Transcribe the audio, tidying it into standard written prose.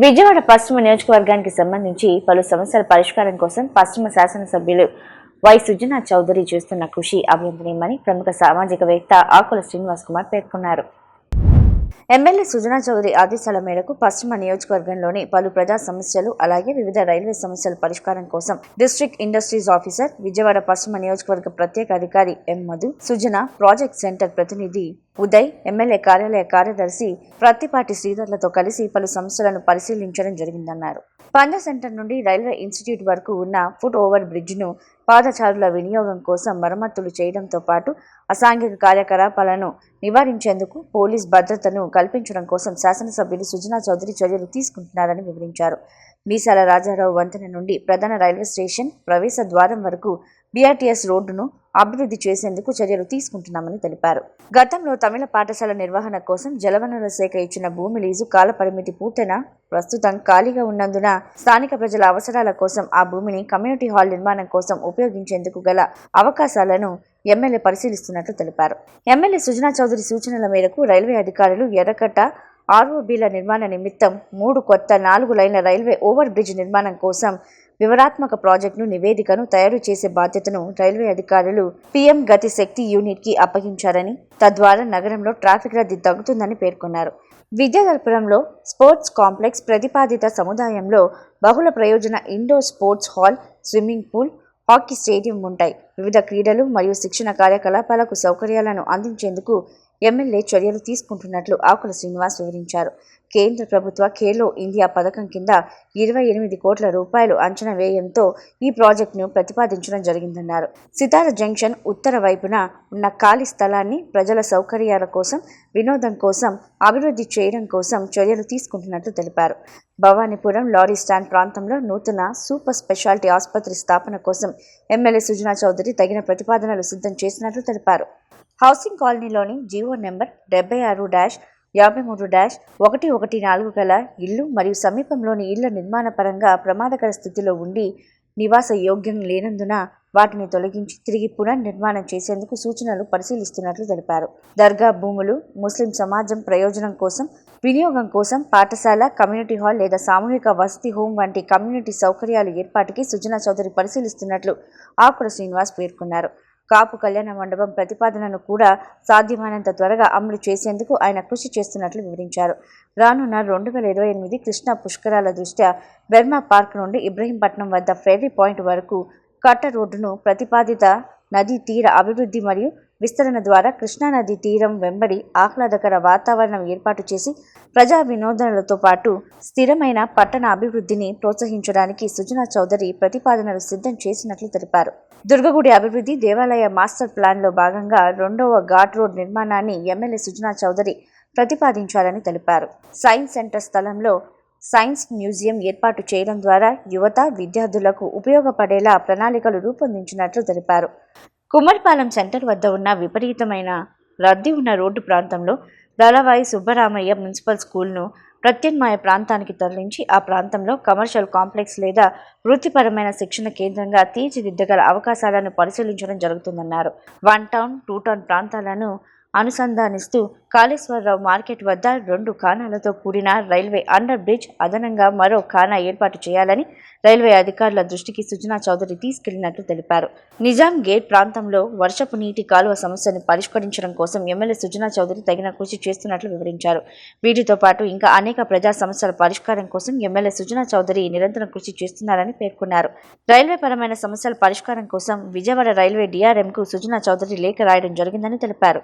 విజయవాడ పశ్చిమ నియోజకవర్గానికి సంబంధించి పలు సమస్యల పరిష్కారం కోసం పశ్చిమ శాసనసభ్యులు వై సుజనా చౌదరి చేస్తున్న కృషి అభినందనీయమని ప్రముఖ సామాజికవేత్త ఆకుల శ్రీనివాస్ కుమార్ పేర్కొన్నారు. ఎమ్మెల్యే సుజనా చౌదరి ఆదేశాల మేరకు పశ్చిమ నియోజకవర్గంలోని పలు ప్రజా సమస్యలు అలాగే వివిధ రైల్వే సమస్యల పరిష్కారం కోసం డిస్ట్రిక్ట్ ఇండస్ట్రీస్ ఆఫీసర్, విజయవాడ పశ్చిమ నియోజకవర్గ ప్రత్యేక అధికారి ఎం మధు, సుజనా ప్రాజెక్ట్ సెంటర్ ప్రతినిధి ఉదయ్, ఎమ్మెల్యే కార్యాలయ కార్యదర్శి ప్రత్తిపాటి శ్రీధర్లతో కలిసి పలు సమస్యలను పరిశీలించడం జరిగిందన్నారు. పంజా సెంటర్ నుండి రైల్వే ఇన్స్టిట్యూట్ వరకు ఉన్న ఫుట్ ఓవర్ బ్రిడ్జ్ను పాదచారుల వినియోగం కోసం మరమ్మతులు చేయడంతో పాటు అసాంఘిక కార్యకలాపాలను నివారించేందుకు పోలీస్ భద్రతను కల్పించడం కోసం శాసనసభ్యులు సుజనా చౌదరి చర్యలు తీసుకుంటున్నారని వివరించారు. మీసాల రాజారావు వంతెన నుండి ప్రధాన రైల్వే స్టేషన్ ప్రవేశ ద్వారం వరకు బీఆర్టీఎస్ రోడ్డును అభివృద్ధి చేసేందుకు చర్యలు తీసుకుంటున్నామని తెలిపారు. గతంలో తమిళ పాఠశాల నిర్వహణ కోసం జలవనరుల శాఖ ఇచ్చిన భూమి లీజు కాల పరిమితి పూర్తయినా ప్రస్తుతం ఖాళీగా ఉన్నందున స్థానిక ప్రజల అవసరాల కోసం ఆ భూమిని కమ్యూనిటీ హాల్ నిర్మాణం కోసం ఉపయోగించేందుకు గల అవకాశాలను ఎమ్మెల్యే పరిశీలిస్తున్నట్లు తెలిపారు. ఎమ్మెల్యే సుజనా చౌదరి సూచనల మేరకు రైల్వే అధికారులు ఎర్రకట్ట ఆర్ఓబీల నిర్మాణ నిమిత్తం 3 కొత్త 4 లైన్ల రైల్వే ఓవర్ బ్రిడ్జ్ నిర్మాణం కోసం వివరాత్మక ప్రాజెక్టును నివేదికను తయారు చేసే బాధ్యతను రైల్వే అధికారులు పీఎం గతి శక్తి యూనిట్కి అప్పగించారని, తద్వారా నగరంలో ట్రాఫిక్ రద్దీ తగ్గుతుందని పేర్కొన్నారు. విద్యాధరపురంలో స్పోర్ట్స్ కాంప్లెక్స్ ప్రతిపాదిత సముదాయంలో బహుళ ప్రయోజన indoor sports hall, swimming pool, hockey stadium ఉంటాయి. వివిధ క్రీడలు మరియు శిక్షణ కార్యకలాపాలకు సౌకర్యాలను అందించేందుకు ఎమ్మెల్యే చర్యలు తీసుకుంటున్నట్లు ఆకుల శ్రీనివాస్ వివరించారు. కేంద్ర ప్రభుత్వ ఖేలో ఇండియా పథకం కింద 28 కోట్ల రూపాయలు అంచనా వ్యయంతో ఈ ప్రాజెక్టును ప్రతిపాదించడం జరిగిందన్నారు. సితార జంక్షన్ ఉత్తర వైపున ఉన్న ఖాళీ స్థలాన్ని ప్రజల సౌకర్యాల కోసం, వినోదం కోసం అభివృద్ధి చేయడం కోసం చర్యలు తీసుకుంటున్నట్లు తెలిపారు. భవానీపురం లారీ స్టాండ్ ప్రాంతంలో నూతన సూపర్ స్పెషాలిటీ ఆసుపత్రి స్థాపన కోసం ఎమ్మెల్యే సుజనా చౌదరి తగిన ప్రతిపాదనలు సిద్ధం చేసినట్లు తెలిపారు. హౌసింగ్ కాలనీలోని జీవో నెంబర్ 76-53-114 గల ఇల్లు మరియు సమీపంలోని ఇళ్ల నిర్మాణ పరంగా ప్రమాదకర స్థితిలో ఉండి నివాస యోగ్యం లేనందున వాటిని తొలగించి తిరిగి పునర్నిర్మాణం చేసేందుకు సూచనలు పరిశీలిస్తున్నట్లు తెలిపారు. దర్గా భూములు ముస్లిం సమాజం ప్రయోజనం కోసం, వినియోగం కోసం పాఠశాల, కమ్యూనిటీ హాల్ లేదా సామూహిక వసతి హోం వంటి కమ్యూనిటీ సౌకర్యాలు ఏర్పాటుకి సుజనా చౌదరి పరిశీలిస్తున్నట్లు ఆకుల శ్రీనివాస్ పేర్కొన్నారు. కాపు కళ్యాణ మండపం ప్రతిపాదనను కూడా సాధ్యమైనంత త్వరగా అమలు చేసేందుకు ఆయన కృషి చేస్తున్నట్లు వివరించారు. రానున్న 2028 కృష్ణా పుష్కరాల దృష్ట్యా బెర్మా పార్క్ నుండి ఇబ్రహీంపట్నం వద్ద ఫెర్రీ పాయింట్ వరకు కట్ట రోడ్డును ప్రతిపాదిత నదీ తీర అభివృద్ధి మరియు విస్తరణ ద్వారా కృష్ణానదీ తీరం వెంబడి ఆహ్లాదకర వాతావరణం ఏర్పాటు చేసి ప్రజా వినోదాలతో పాటు స్థిరమైన పట్టణ అభివృద్ధిని ప్రోత్సహించడానికి సుజనా చౌదరి ప్రతిపాదనలు సిద్ధం చేసినట్లు తెలిపారు. దుర్గగుడి అభివృద్ధి దేవాలయ మాస్టర్ ప్లాన్లో భాగంగా 2వ ఘాట్ రోడ్ నిర్మాణాన్ని ఎమ్మెల్యే సుజనా చౌదరి ప్రతిపాదించాలని తెలిపారు. సైన్స్ సెంటర్ స్థలంలో సైన్స్ మ్యూజియం ఏర్పాటు చేయడం ద్వారా యువత, విద్యార్థులకు ఉపయోగపడేలా ప్రణాళికలు రూపొందించినట్లు తెలిపారు. కుమ్మరిపాలెం సెంటర్ వద్ద ఉన్న విపరీతమైన రద్దీ ఉన్న రోడ్డు ప్రాంతంలో దళవాయి సుబ్బరామయ్య మున్సిపల్ స్కూల్ను ప్రత్యామ్నాయ ప్రాంతానికి తరలించి ఆ ప్రాంతంలో కమర్షియల్ కాంప్లెక్స్ లేదా వృత్తిపరమైన శిక్షణ కేంద్రంగా తీర్చిదిద్దగల అవకాశాలను పరిశీలించడం జరుగుతుందన్నారు. 1 టౌన్, 2 టౌన్ ప్రాంతాలను అనుసంధానిస్తూ కాళేశ్వరరావు మార్కెట్ వద్ద 2 ఖానాలతో కూడిన రైల్వే అండర్ బ్రిడ్జ్, అదనంగా మరో ఖానా ఏర్పాటు చేయాలని రైల్వే అధికారుల దృష్టికి సుజనా చౌదరి తీసుకెళ్లినట్లు తెలిపారు. నిజాం గేట్ ప్రాంతంలో వర్షపు నీటి కాలువ సమస్యను పరిష్కరించడం కోసం ఎమ్మెల్యే సుజనా చౌదరి తగిన కృషి చేస్తున్నట్లు వివరించారు. వీటితో పాటు ఇంకా అనేక ప్రజా సమస్యల పరిష్కారం కోసం ఎమ్మెల్యే సుజనా చౌదరి నిరంతరం కృషి చేస్తున్నారని పేర్కొన్నారు. రైల్వే పరమైన సమస్యల పరిష్కారం కోసం విజయవాడ రైల్వే DRMకు సుజనా చౌదరి లేఖ రాయడం జరిగిందని తెలిపారు.